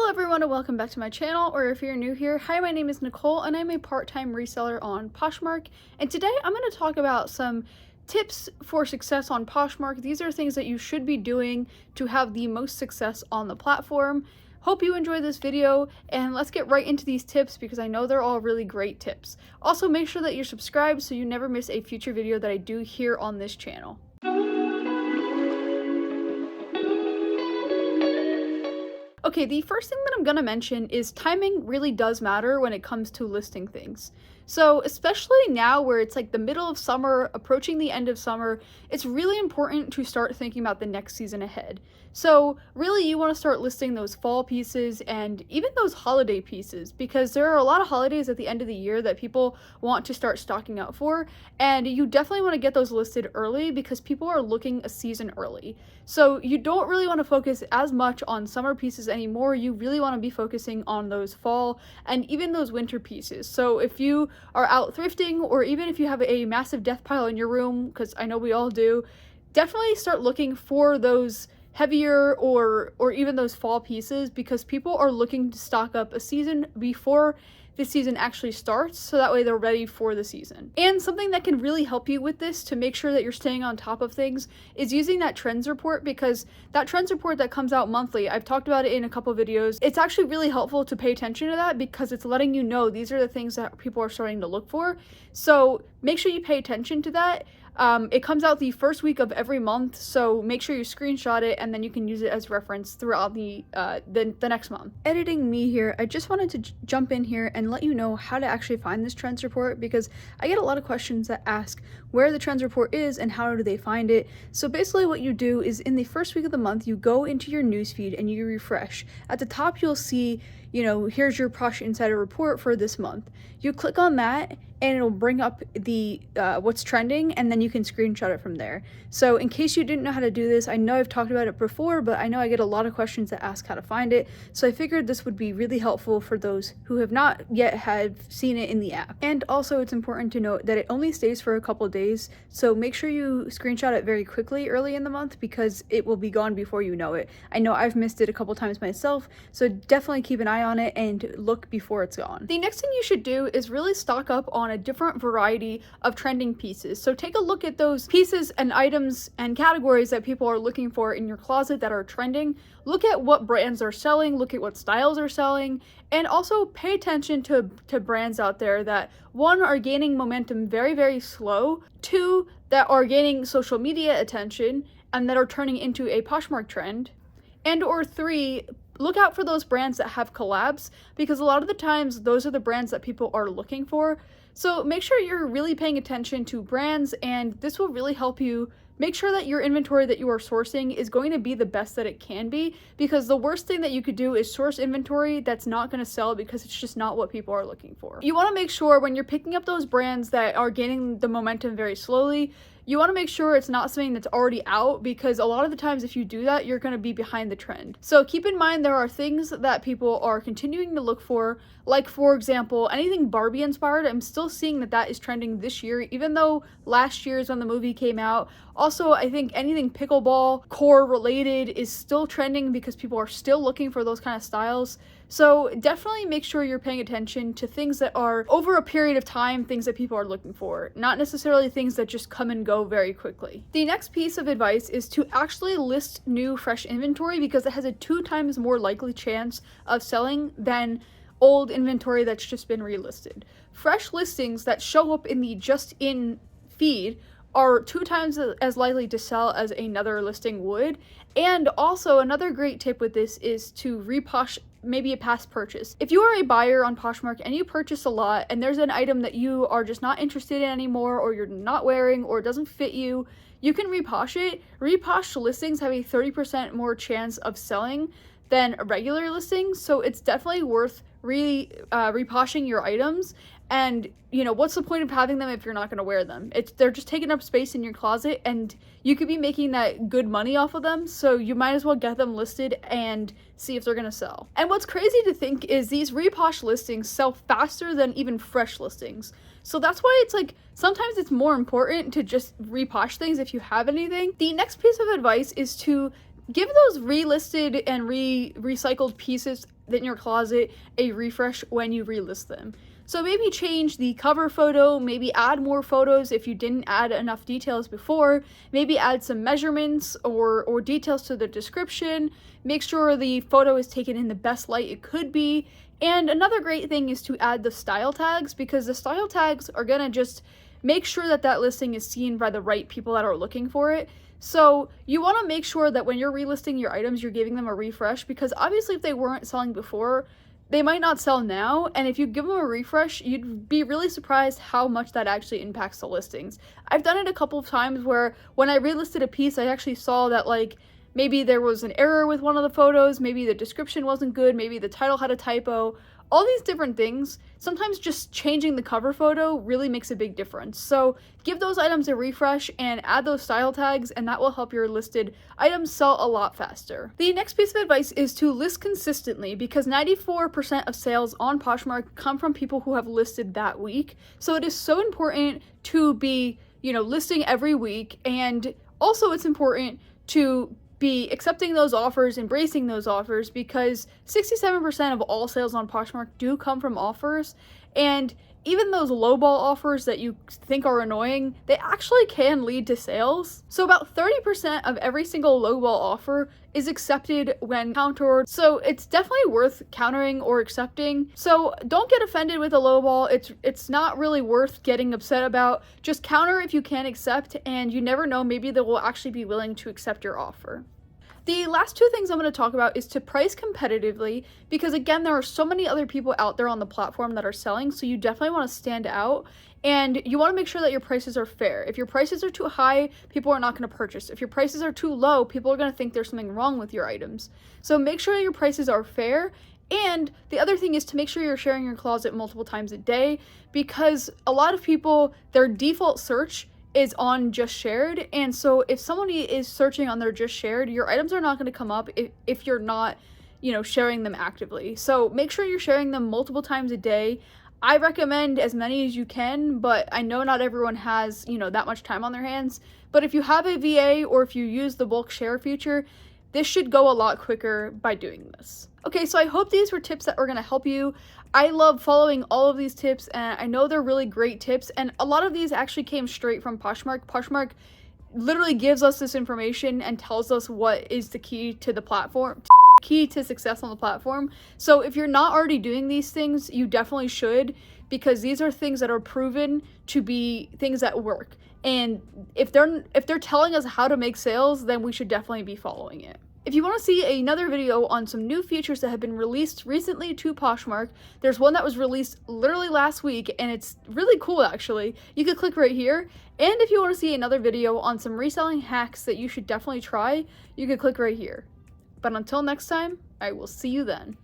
everyone and welcome back to my channel, or if you're new here, hi, my name is Nicole and I'm a part-time reseller on POSHMARK, and today I'm going to talk about some tips for success on POSHMARK. These are things that you should be doing to have the most success on the platform. Hope you enjoyed this video, and let's get right into these tips because I know they're all really great tips. Also, make sure that you're subscribed so you never miss a future video that I do here on this channel. Okay, the first thing that I'm gonna mention is timing really does matter when it comes to listing things. So especially now where it's like the middle of summer, approaching the end of summer, it's really important to start thinking about the next season ahead. So really you want to start listing those fall pieces and even those holiday pieces, because there are a lot of holidays at the end of the year that people want to start stocking up for, and you definitely want to get those listed early because people are looking a season early. So you don't really want to focus as much on summer pieces anymore. You really want to be focusing on those fall and even those winter pieces. So if you are out thrifting, or even if you have a massive death pile in your room, because I know we all do, definitely start looking for those heavier or even those fall pieces, because people are looking to stock up a season before the season actually starts, so that way they're ready for the season. And something that can really help you with this to make sure that you're staying on top of things is using that trends report, because that trends report that comes out monthly, I've talked about it in a couple videos, it's actually really helpful to pay attention to that because it's letting you know these are the things that people are starting to look for. So make sure you pay attention to that. It comes out the first week of every month, so make sure you screenshot it and then you can use it as reference throughout the next month. Editing me here, I just wanted to jump in here and let you know how to actually find this trends report, because I get a lot of questions that ask where the trends report is and how do they find it. So basically what you do is in the first week of the month, you go into your newsfeed and you refresh. At the top you'll see, you know, here's your Posh Insider report for this month. You click on that and it'll bring up the what's trending, and then you can screenshot it from there. So in case you didn't know how to do this, I know I've talked about it before, but I know I get a lot of questions that ask how to find it, so I figured this would be really helpful for those who have not yet seen it in the app. And also it's important to note that it only stays for a couple days, so make sure you screenshot it very quickly early in the month because it will be gone before you know it. I know I've missed it a couple times myself, so definitely keep an eye on it and look before it's gone. The next thing you should do is really stock up on a different variety of trending pieces. So take a look at those pieces and items and categories that people are looking for in your closet that are trending. Look at what brands are selling, look at what styles are selling, and also pay attention to brands out there that, one, are gaining momentum very, very slow, two, that are gaining social media attention and that are turning into a Poshmark trend, and or three, look out for those brands that have collabs, because a lot of the times those are the brands that people are looking for. So make sure you're really paying attention to brands, and this will really help you make sure that your inventory that you are sourcing is going to be the best that it can be, because the worst thing that you could do is source inventory that's not going to sell because it's just not what people are looking for. You want to make sure when you're picking up those brands that are gaining the momentum very slowly, you want to make sure it's not something that's already out, because a lot of the times if you do that, you're going to be behind the trend. So keep in mind there are things that people are continuing to look for, like for example, anything Barbie inspired. I'm still seeing that is trending this year, even though last year is when the movie came out. Also, I think anything pickleball core related is still trending because people are still looking for those kind of styles. So definitely make sure you're paying attention to things that are over a period of time, things that people are looking for, not necessarily things that just come and go very quickly. The next piece of advice is to actually list new fresh inventory, because it has a 2 times more likely chance of selling than old inventory that's just been relisted. Fresh listings that show up in the just in feed are 2 times as likely to sell as another listing would. And also another great tip with this is to reposh maybe a past purchase. If you are a buyer on Poshmark and you purchase a lot and there's an item that you are just not interested in anymore, or you're not wearing, or it doesn't fit you, you can reposh it. Reposh listings have a 30% more chance of selling than regular listings, so it's definitely worth reposhing your items. And you know, what's the point of having them if you're not going to wear them? They're just taking up space in your closet, and you could be making that good money off of them, so you might as well get them listed and see if they're going to sell. And what's crazy to think is these reposh listings sell faster than even fresh listings. So that's why it's like, sometimes it's more important to just reposh things if you have anything. The next piece of advice is to give those relisted and recycled pieces in your closet a refresh when you relist them. So maybe change the cover photo, maybe add more photos if you didn't add enough details before, maybe add some measurements or details to the description, make sure the photo is taken in the best light it could be. And another great thing is to add the style tags, because the style tags are gonna just make sure that that listing is seen by the right people that are looking for it. So you want to make sure that when you're relisting your items, you're giving them a refresh, because obviously if they weren't selling before, they might not sell now, and if you give them a refresh, you'd be really surprised how much that actually impacts the listings. I've done it a couple of times where when I relisted a piece, I actually saw that like maybe there was an error with one of the photos, maybe the description wasn't good, maybe the title had a typo, all these different things. Sometimes just changing the cover photo really makes a big difference. So give those items a refresh and add those style tags, and that will help your listed items sell a lot faster. The next piece of advice is to list consistently, because 94% of sales on Poshmark come from people who have listed that week. So it is so important to be, listing every week, and also it's important to be accepting those offers, embracing those offers, because 67% of all sales on Poshmark do come from offers, and even those lowball offers that you think are annoying, they actually can lead to sales. So about 30% of every single lowball offer is accepted when countered, so it's definitely worth countering or accepting. So don't get offended with a lowball. It's not really worth getting upset about. Just counter if you can accept, and you never know, maybe they will actually be willing to accept your offer. The last two things I'm going to talk about is to price competitively, because again, there are so many other people out there on the platform that are selling, so you definitely want to stand out, and you want to make sure that your prices are fair. If your prices are too high, people are not going to purchase. If your prices are too low, people are going to think there's something wrong with your items. So make sure your prices are fair. And the other thing is to make sure you're sharing your closet multiple times a day, because a lot of people, their default search is on just shared, and so if somebody is searching on their just shared, your items are not going to come up if you're not sharing them actively. So make sure you're sharing them multiple times a day. I recommend as many as you can, but I know not everyone has that much time on their hands. But if you have a VA, or if you use the bulk share feature, this should go a lot quicker by doing this. Okay, so I hope these were tips that are going to help you. I love following all of these tips, and I know they're really great tips, and a lot of these actually came straight from Poshmark. Poshmark literally gives us this information and tells us what is the key to the platform, key to success on the platform. So if you're not already doing these things, you definitely should, because these are things that are proven to be things that work. And if they're telling us how to make sales, then we should definitely be following it. If you want to see another video on some new features that have been released recently to Poshmark, there's one that was released literally last week, and it's really cool actually. You could click right here. And if you want to see another video on some reselling hacks that you should definitely try, you could click right here. But until next time, I will see you then.